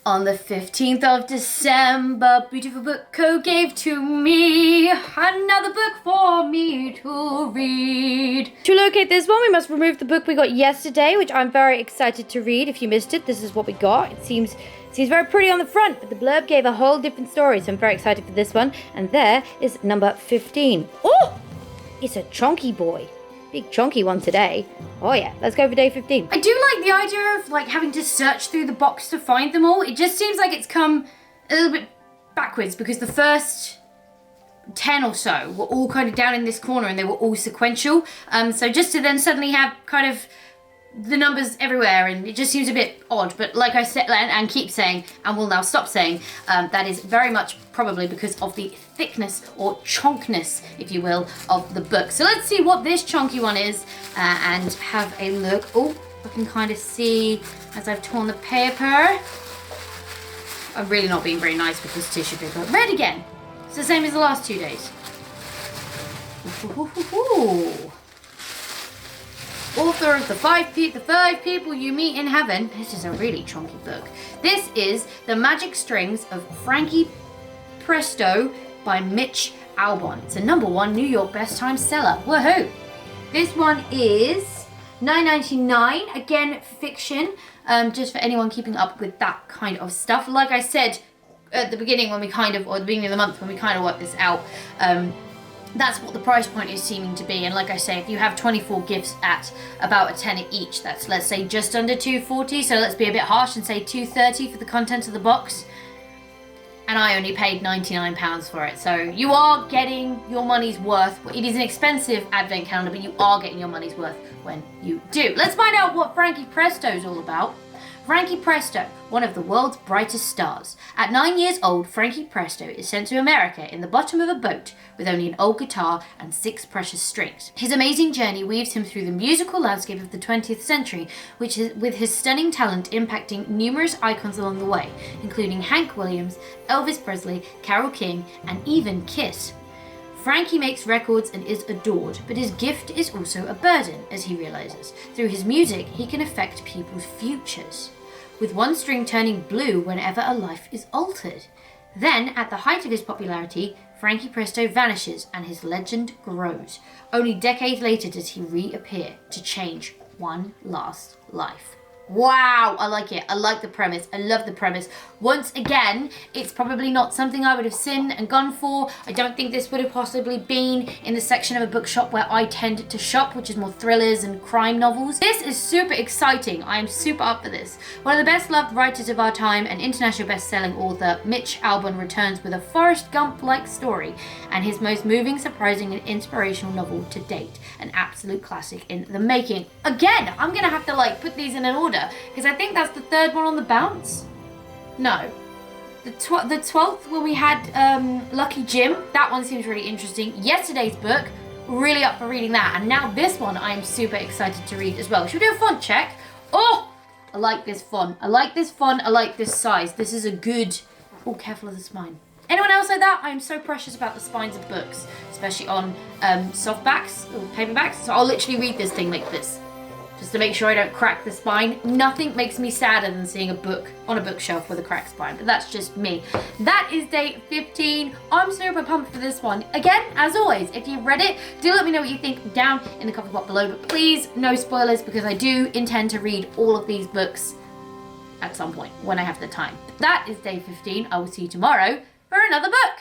On the 15th of December, beautiful book Co gave to me another book for me to read. To locate this one, we must remove the book we got yesterday, which I'm very excited to read. If you missed it, this is what we got. It seems very pretty on the front, but the blurb gave a whole different story, so I'm very excited for this one. And there is number 15. Oh, it's a chunky boy. Big chunky one today. Oh yeah, let's go for day 15. I do like the idea of having to search through the box to find them all. It just seems like it's come a little bit backwards because the first 10 or so were all kind of down in this corner and they were all sequential. So just to then suddenly have kind of the numbers everywhere, and it just seems a bit odd, but like I said and keep saying and will now stop saying, that is very much probably because of the thickness or chunkness, if you will, of the book. So let's see what this chunky one is and have a look. Oh, I can kind of see as I've torn the paper. I'm really not being very nice with this tissue paper. Red again. It's the same as the last 2 days. Ooh. Author of the five people you meet in heaven. This is a really chunky book. This is The Magic Strings of Frankie Presto by Mitch Albom. It's a #1 New York best time seller. Woohoo! This one is $9.99. Again, fiction. Just for anyone keeping up with that kind of stuff. Like I said at the beginning or the beginning of the month when we kind of worked this out, that's what the price point is seeming to be. And like I say, if you have 24 gifts at about a tenner each, that's, let's say, just under $2.40. So let's be a bit harsh and say $2.30 for the contents of the box. And I only paid £99 for it. So you are getting your money's worth. It is an expensive advent calendar, but you are getting your money's worth when you do. Let's find out what Frankie Presto is all about. Frankie Presto, one of the world's brightest stars. At 9 years old, Frankie Presto is sent to America in the bottom of a boat with only an old guitar and 6 precious strings. His amazing journey weaves him through the musical landscape of the 20th century, with his stunning talent impacting numerous icons along the way, including Hank Williams, Elvis Presley, Carole King, and even Kiss. Frankie makes records and is adored, but his gift is also a burden, as he realizes. Through his music, he can affect people's futures, with one string turning blue whenever a life is altered. Then, at the height of his popularity, Frankie Presto vanishes and his legend grows. Only decades later does he reappear to change one last life. Wow, I like it. I like the premise. I love the premise. Once again, it's probably not something I would have seen and gone for. I don't think this would have possibly been in the section of a bookshop where I tend to shop, which is more thrillers and crime novels. This is super exciting. I am super up for this. One of the best loved writers of our time and international best-selling author, Mitch Albom, returns with a Forrest Gump-like story and his most moving, surprising, and inspirational novel to date. An absolute classic in the making. Again, I'm gonna have to put these in an order, because I think that's the 3rd one on the bounce. No. The 12th when we had Lucky Jim. That one seems really interesting. Yesterday's book, really up for reading that. And now this one I am super excited to read as well. Should we do a font check? Oh! I like this font. I like this font. I like this size. This is a good... Oh, careful of the spine. Anyone else like that? I am so precious about the spines of books, especially on softbacks or paperbacks. So I'll literally read this thing like this, just to make sure I don't crack the spine. Nothing makes me sadder than seeing a book on a bookshelf with a cracked spine, but that's just me. That is day 15. I'm super pumped for this one. Again, as always, if you've read it, do let me know what you think down in the comment box below, but please, no spoilers, because I do intend to read all of these books at some point when I have the time. That is day 15. I will see you tomorrow for another book.